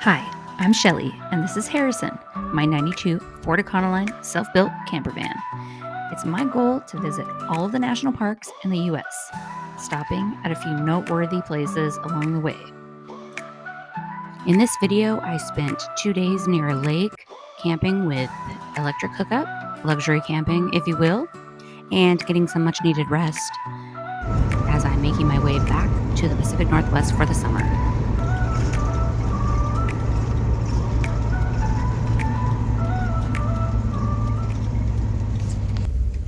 Hi, I'm Shelly, and this is Harrison, my 92 Ford Econoline self-built camper van. It's my goal to visit all of the national parks in the U.S., stopping at a few noteworthy places along the way. In this video, I spent 2 days near a lake, camping with electric hookup, luxury camping, if you will, and getting some much-needed rest as I'm making my way back to the Pacific Northwest for the summer.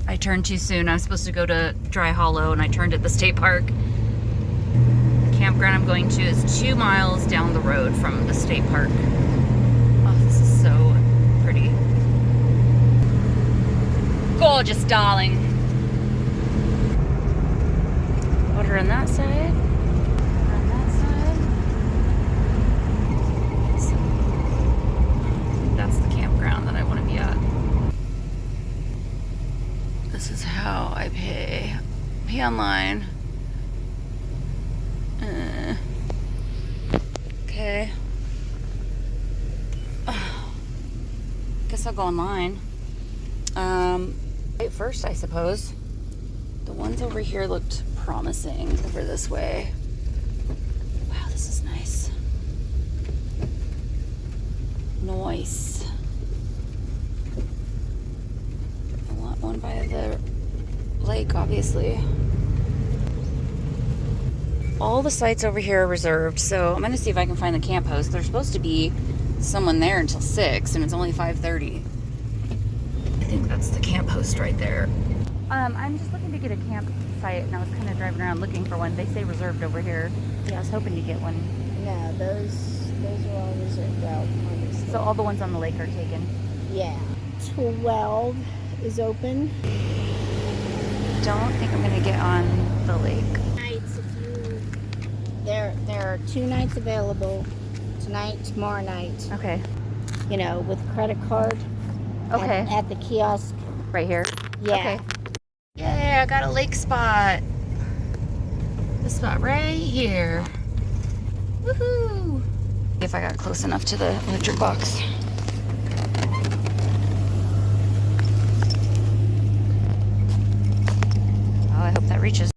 I turned too soon. I was supposed to go to Dry Hollow and I turned at the state park. The campground I'm going to is 2 miles down the road from the state park. Oh, this is so pretty. Gorgeous, darling. Water on that side. On that side. So, I think that's the campground that I want to be at. This is how I pay. Pay online. Okay. Guess I'll go online. Right first, I suppose. The ones over here looked promising over this way. Wow, this is nice. Nice. I want one by the lake, obviously. All the sites over here are reserved, so I'm gonna see if I can find the camp host. There's supposed to be someone there until 6, and it's only 5:30. I think that's the camp host right there. I'm just looking to get a campsite, and I was kind of driving around looking for one. They say reserved over here. Yeah, I was hoping to get one. No, those are all reserved out, obviously. So all the ones on the lake are taken? Yeah. 12 is open. Don't think I'm gonna get on the lake. Nights, if you... There are 2 nights available. Tonight, tomorrow night. Okay. You know, with credit card. Okay. At the kiosk. Right here? Yeah. Okay. Yay, I got a lake spot. This spot right here. Woohoo! If I got close enough to the electric box. Oh, I hope that reaches.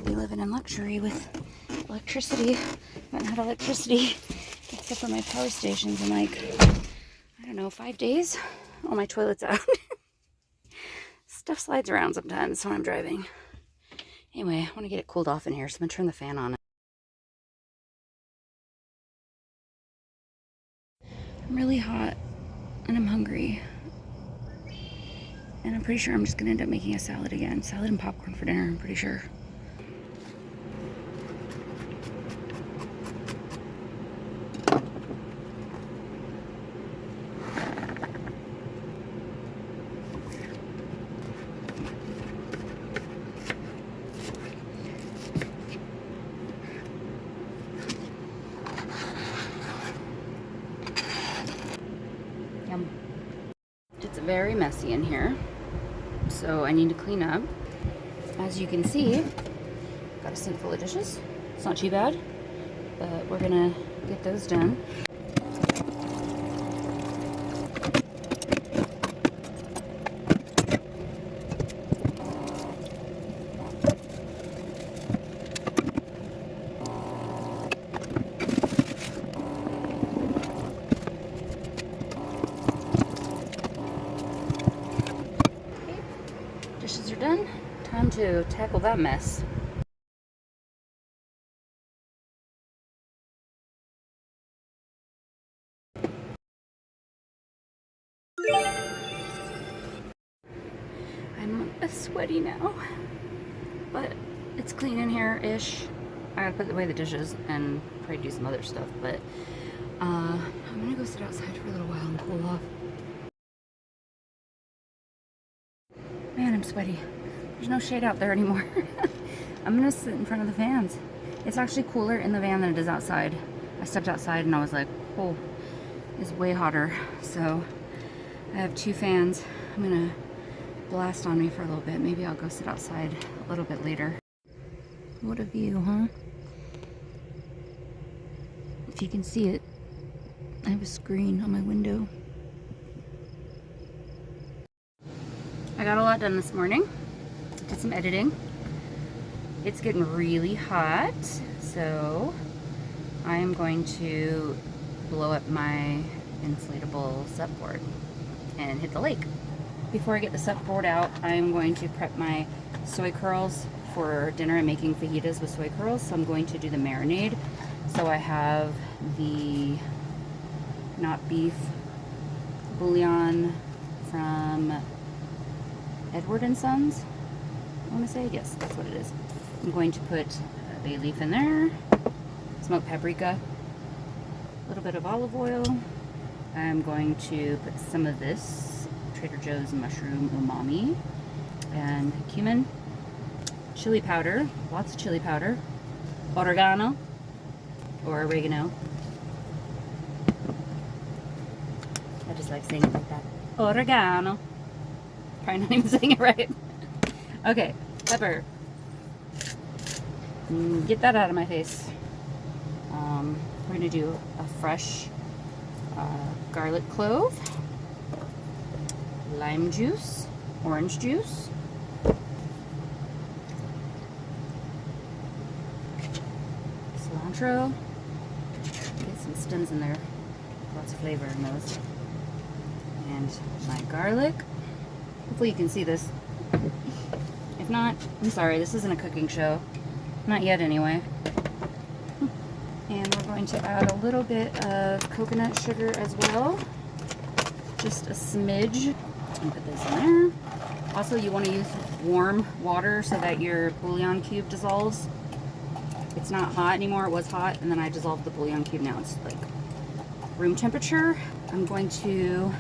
Living in luxury with electricity. I haven't had electricity except for my power stations in like, I don't know, 5 days. All my toilet's out. Stuff slides around sometimes when I'm driving. Anyway, I want to get it cooled off in here, so I'm going to turn the fan on. I'm really hot and I'm hungry. And I'm pretty sure I'm just going to end up making a salad again. Salad and popcorn for dinner, I'm pretty sure. It's very messy in here, so I need to clean up. As you can see, got a sink full of dishes. It's not too bad, but we're gonna get those done. Dishes are done. Time to tackle that mess. I'm sweaty now, but it's clean in here-ish. I gotta put away the dishes and probably do some other stuff, but I'm gonna go sit outside for a little while and cool off. I'm sweaty. There's no shade out there anymore. I'm gonna sit in front of the fans. It's actually cooler in the van than it is outside. I stepped outside and I was like, oh, it's way hotter. So I have 2 fans. I'm gonna blast on me for a little bit. Maybe I'll go sit outside a little bit later. What a view, huh? If you can see it, I have a screen on my window. I got a lot done this morning. Did some editing. It's getting really hot, so I am going to blow up my inflatable supboard and hit the lake. Before I get the supboard out, I'm going to prep my soy curls for dinner. I'm making fajitas with soy curls, so I'm going to do the marinade. So I have the not beef bouillon from Edward and Sons, I want to say. Yes, that's what it is. I'm going to put a bay leaf in there, smoked paprika, a little bit of olive oil. I'm going to put some of this Trader Joe's mushroom umami and cumin, chili powder, lots of chili powder, oregano or oregano. I just like saying it like that. Oregano. Probably not even saying it right. Okay, pepper. Get that out of my face. We're gonna do a fresh garlic clove, lime juice, orange juice, cilantro. Get some stems in there. Lots of flavor in those. And my garlic. Hopefully you can see this. If not, I'm sorry, this isn't a cooking show. Not yet anyway. And we're going to add a little bit of coconut sugar as well. Just a smidge. And put this in there. Also, you want to use warm water so that your bouillon cube dissolves. It's not hot anymore. It was hot, and then I dissolved the bouillon cube. Now it's like room temperature. I'm going to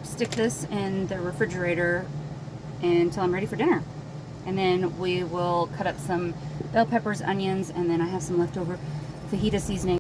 stick this in the refrigerator until I'm ready for dinner. And then we will cut up some bell peppers, onions, and then I have some leftover fajita seasoning.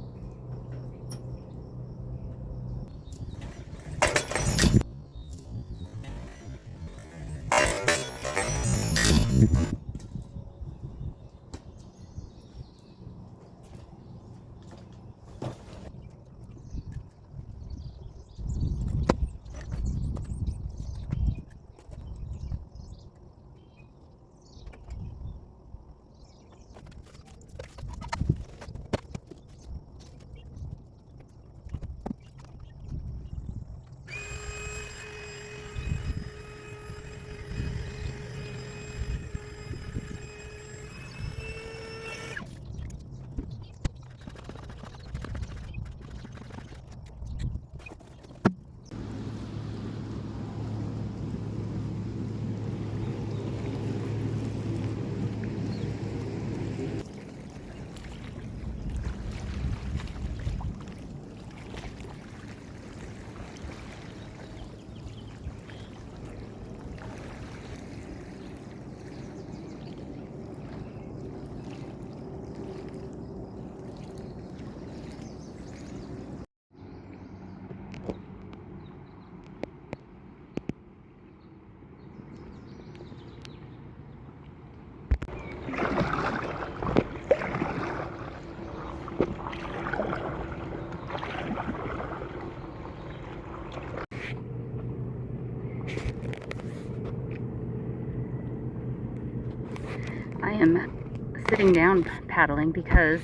I am sitting down paddling because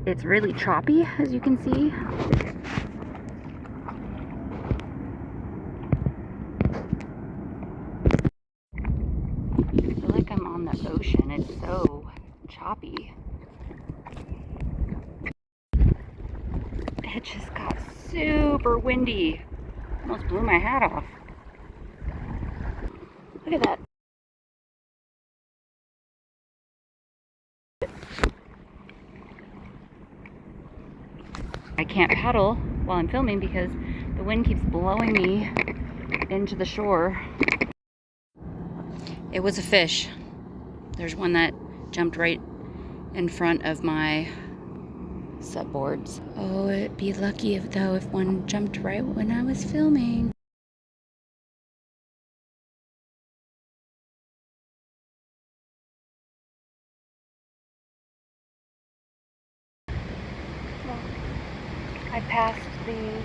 it's really choppy, as you can see. I feel like I'm on the ocean. It's so choppy. It just got super windy. Almost blew my hat off. Look at that. I can't paddle while I'm filming because the wind keeps blowing me into the shore. It was a fish. There's one that jumped right in front of my supboards. Oh, it'd be lucky though if one jumped right when I was filming. I passed the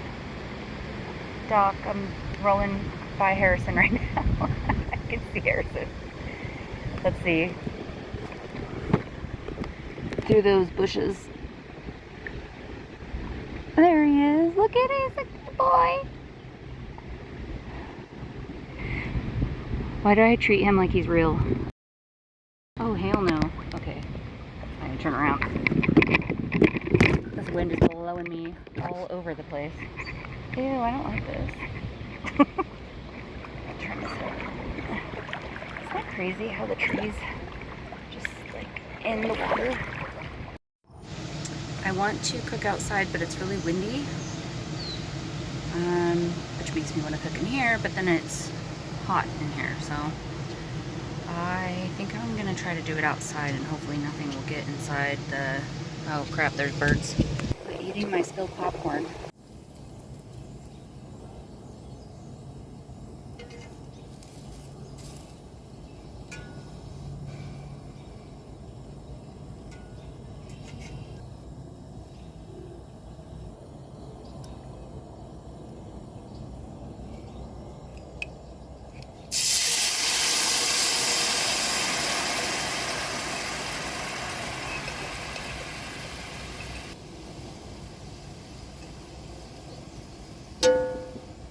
dock. I'm rolling by Harrison right now. I can see Harrison. Let's see. Through those bushes. There he is. Look at him. It's a good boy. Why do I treat him like he's real? Oh, hell no. Okay. I need to turn around. This wind is blowing me all over the place. Ew, I don't like this. I'll turn this way. Isn't that crazy how the trees just like in the water? I want to cook outside, but it's really windy, which makes me want to cook in here, but then it's hot in here, so I think I'm gonna try to do it outside and hopefully nothing will get inside the... Oh crap, there's birds. I'm eating my spilled popcorn.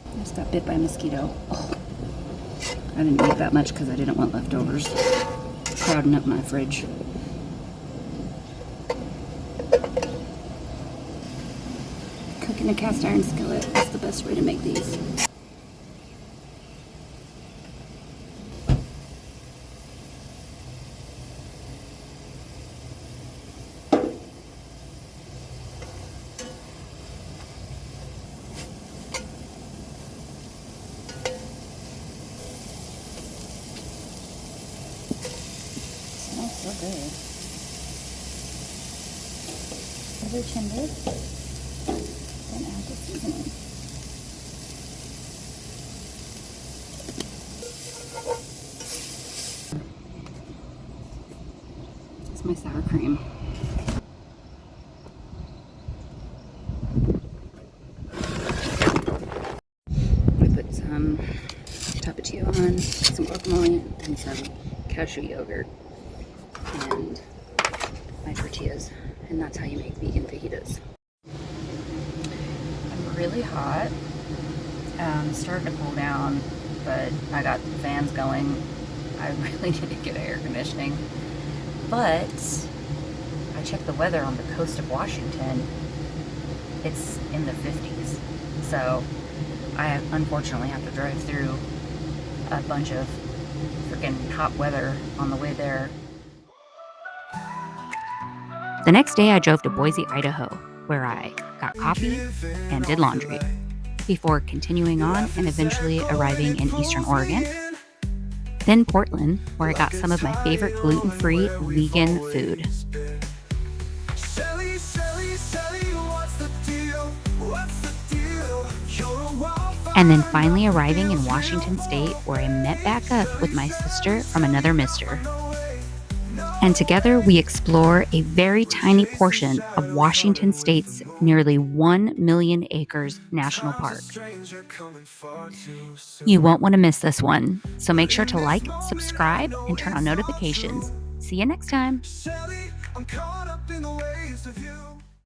I just got bit by a mosquito. Oh. I didn't eat that much because I didn't want leftovers crowding up my fridge. Cooking a cast iron skillet is the best way to make these. Smells so good. Other tender. Then add the seasoning. It's my sour cream. I put some tapatio on, some guacamole, and some cashew yogurt, and my tortillas. And that's how you make vegan fajitas. I'm really hot. Starting to cool down, but I got the fans going. I really need to get air conditioning. But I checked the weather on the coast of Washington. It's in the 50s. So I unfortunately have to drive through a bunch of freaking hot weather on the way there. The next day I drove to Boise, Idaho, where I got coffee and did laundry, before continuing on and eventually arriving in Eastern Oregon. Then Portland, where I got some of my favorite gluten-free vegan food. And then finally arriving in Washington State, where I met back up with my sister from another mister. And together we explore a very tiny portion of Washington State's nearly 1 million acres national park. You won't want to miss this one, so make sure to like, subscribe, and turn on notifications. See you next time.